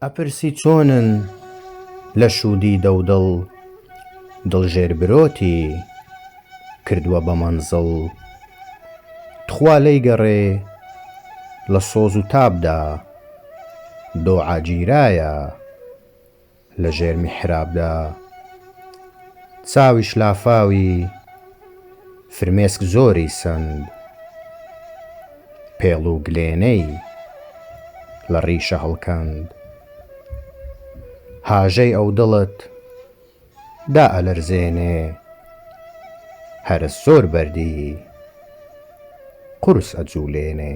ئەپرسی چۆنن لە شوودی دەودڵ، دڵژێر برۆتی کردووە بە مەنزڵ. تخوا لەیگەڕێ لە سۆز و تابدا، دۆعا گیرایە لە ژێر میحرابدا. چاوی شلافاوی فرمێسک زۆری سند، پێڵ و گلێنەی لە ڕیشە هەڵکەند. هاژەی ئەو دڵت دائەلەرزێنێ، هەرس زۆر بەردی قورس ئەجوولێنێ.